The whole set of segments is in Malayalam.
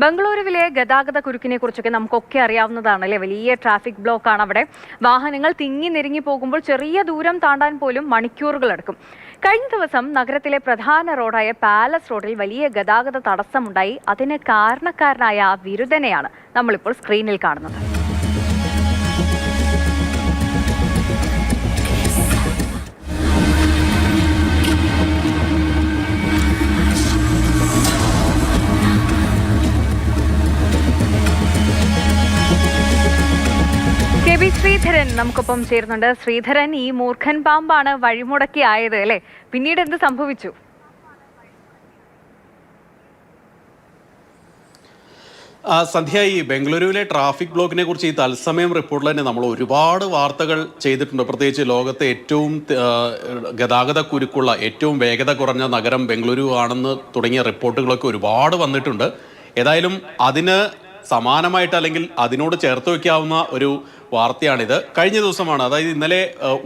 ബംഗളൂരുവിലെ ഗതാഗത കുരുക്കിനെ കുറിച്ചൊക്കെ നമുക്കൊക്കെ അറിയാവുന്നതാണ് അല്ലേ. വലിയ ട്രാഫിക് ബ്ലോക്കാണ് അവിടെ. വാഹനങ്ങൾ തിങ്ങി നെരുങ്ങി പോകുമ്പോൾ ചെറിയ ദൂരം താണ്ടാൻ പോലും മണിക്കൂറുകൾ എടുക്കും. കഴിഞ്ഞ ദിവസം നഗരത്തിലെ പ്രധാന റോഡായ പാലസ് റോഡിൽ വലിയ ഗതാഗത തടസ്സമുണ്ടായി. അതിന് കാരണക്കാരനായ ആ വിരുദ്ധനെയാണ് നമ്മളിപ്പോൾ സ്ക്രീനിൽ കാണുന്നത്. ശ്രീധരൻ നമുക്കൊപ്പം ചേരുന്നുണ്ട്. ശ്രീധരൻ, ഈ മൂർഖൻ പാമ്പാണ് വഴിമുടക്കി ആയത് അല്ലെ? പിന്നീട് എന്ത് സംഭവിച്ചു? സന്ധ്യ, ഈ ബംഗളൂരുവിലെ ട്രാഫിക് ബ്ലോക്കിനെ കുറിച്ച് ഈ തത്സമയം റിപ്പോർട്ടിൽ തന്നെ നമ്മൾ ഒരുപാട് വാർത്തകൾ ചെയ്തിട്ടുണ്ട്. പ്രത്യേകിച്ച് ലോകത്തെ ഏറ്റവും ഗതാഗത കുരുക്കുള്ള ഏറ്റവും വേഗത കുറഞ്ഞ നഗരം ബംഗളൂരു ആണെന്ന് തുടങ്ങിയ റിപ്പോർട്ടുകളൊക്കെ ഒരുപാട് വന്നിട്ടുണ്ട്. ഏതായാലും അതിന് സമാനമായിട്ട് അല്ലെങ്കിൽ അതിനോട് ചേർത്ത് വയ്ക്കാവുന്ന ഒരു വാർത്തയാണിത്. കഴിഞ്ഞ ദിവസമാണ്, അതായത് ഇന്നലെ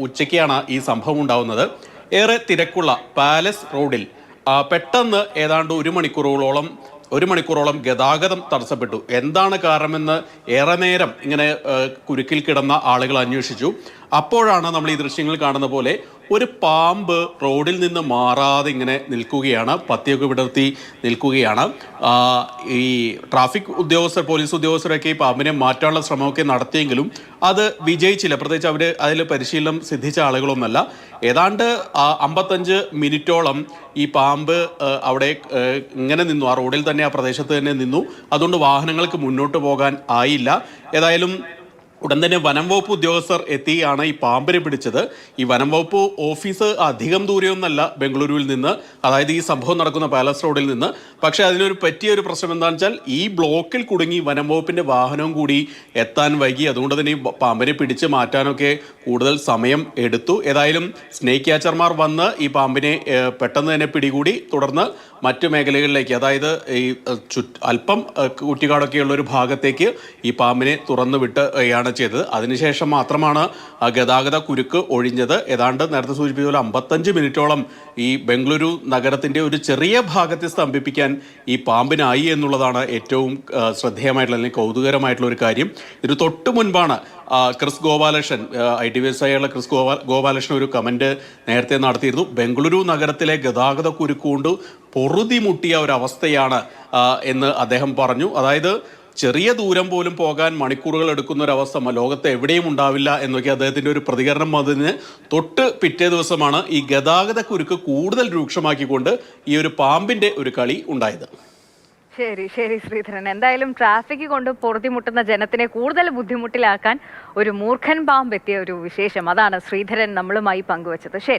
ഉച്ചയ്ക്കാണ് ഈ സംഭവം ഉണ്ടാവുന്നത്. ഏറെ തിരക്കുള്ള പാലസ് റോഡിൽ പെട്ടെന്ന് ഏതാണ്ട് ഒരു മണിക്കൂറോളം ഗതാഗതം തടസ്സപ്പെട്ടു. എന്താണ് കാരണമെന്ന് ഏറെ നേരം ഇങ്ങനെ കുരുക്കിൽ കിടന്ന ആളുകൾ അന്വേഷിച്ചു. അപ്പോഴാണ് നമ്മൾ ഈ ദൃശ്യങ്ങൾ കാണുന്ന പോലെ ഒരു പാമ്പ് റോഡിൽ നിന്ന് മാറാതെ ഇങ്ങനെ നിൽക്കുകയാണ്, പത്തിയൊക്കെ വിടർത്തി നിൽക്കുകയാണ്. ഈ ട്രാഫിക് ഉദ്യോഗസ്ഥർ, പോലീസ് ഉദ്യോഗസ്ഥരൊക്കെ ഈ പാമ്പിനെ മാറ്റാനുള്ള ശ്രമമൊക്കെ നടത്തിയെങ്കിലും അത് വിജയിച്ചില്ല. പ്രത്യേകിച്ച് അവർ അതിൽ പരിശീലനം സിദ്ധിച്ച ആളുകളൊന്നല്ല. ഏതാണ്ട് 55 മിനിറ്റോളം ഈ പാമ്പ് അവിടെ ഇങ്ങനെ നിന്നു, ആ റോഡിൽ തന്നെ, ആ പ്രദേശത്ത് തന്നെ നിന്നു. അതുകൊണ്ട് വാഹനങ്ങൾക്ക് മുന്നോട്ട് പോകാൻ ആയില്ല. ഏതായാലും ഉടൻ തന്നെ വനം വകുപ്പ് ഉദ്യോഗസ്ഥർ എത്തിയാണ് ഈ പാമ്പിനെ പിടിച്ചത്. ഈ വനം വകുപ്പ് ഓഫീസ് അധികം ദൂരെയൊന്നല്ല ബംഗളൂരുവിൽ നിന്ന്, അതായത് ഈ സംഭവം നടക്കുന്ന പാലസ് റോഡിൽ നിന്ന്. പക്ഷേ അതിനൊരു പറ്റിയൊരു പ്രശ്നം എന്താണെന്ന് വെച്ചാൽ ഈ ബ്ലോക്കിൽ കുടുങ്ങി വനം വകുപ്പിൻ്റെ വാഹനവും കൂടി എത്താൻ വൈകി. അതുകൊണ്ട് തന്നെ ഈ പാമ്പിനെ പിടിച്ച് മാറ്റാനൊക്കെ കൂടുതൽ സമയം എടുത്തു. ഏതായാലും സ്നേക്ക് ക്യാച്ചർമാർ വന്ന് ഈ പാമ്പിനെ പെട്ടെന്ന് തന്നെ പിടികൂടി. തുടർന്ന് മറ്റു മേഖലകളിലേക്ക്, അതായത് ഈ അല്പം കുറ്റിക്കാടൊക്കെയുള്ള ഒരു ഭാഗത്തേക്ക് ഈ പാമ്പിനെ തുറന്നു വിട്ടുകയാണ് ചെയ്തത്. അതിനുശേഷം മാത്രമാണ് ഗതാഗത കുരുക്ക് ഒഴിഞ്ഞത്. ഏതാണ്ട് നേരത്തെ സൂചിപ്പിച്ച പോലെ 55 മിനിറ്റോളം ഈ ബംഗളൂരു നഗരത്തിന്റെ ഒരു ചെറിയ ഭാഗത്തെ സ്തംഭിപ്പിക്കാൻ ഈ പാമ്പിനായി എന്നുള്ളതാണ് ഏറ്റവും ശ്രദ്ധേയമായിട്ടുള്ള അല്ലെങ്കിൽ കൗതുകരമായിട്ടുള്ള ഒരു കാര്യം. ഇതിന് തൊട്ട് മുൻപാണ് ക്രിസ് ഗോപാലകൃഷ്ണൻ, ITVS ആയുള്ള ക്രിസ് ഗോപാലകൃഷ്ണൻ ഒരു കമന്റ് നേരത്തെ നടത്തിയിരുന്നു. ബംഗളൂരു നഗരത്തിലെ ഗതാഗത കുരുക്ക് കൊണ്ട് പൊറുതിമുട്ടിയ ഒരവസ്ഥയാണ് എന്ന് അദ്ദേഹം പറഞ്ഞു. അതായത് ചെറിയ ദൂരം പോലും പോകാൻ മണിക്കൂറുകൾ എടുക്കുന്ന ഒരവസ്ഥ ലോകത്ത് എവിടെയും ഉണ്ടാവില്ല എന്നൊക്കെ അദ്ദേഹത്തിൻ്റെ ഒരു പ്രതികരണം വന്നതിന് തൊട്ട് പിറ്റേ ദിവസമാണ് ഈ ഗതാഗത കുരുക്ക് കൂടുതൽ രൂക്ഷമാക്കിക്കൊണ്ട് ഈ ഒരു പാമ്പിൻ്റെ ഒരു കളി ഉണ്ടായത്. ശരി ശരി ശ്രീധരൻ, എന്തായാലും ട്രാഫിക് കൊണ്ട് പൊറുതിമുട്ടുന്ന ജനത്തിനെ കൂടുതൽ ബുദ്ധിമുട്ടിലാക്കാൻ ഒരു മൂർഖൻ പാമ്പ് എത്തിയ ഒരു വിശേഷം, അതാണ് ശ്രീധരൻ നമ്മളുമായി പങ്കുവച്ചത്. ശരി.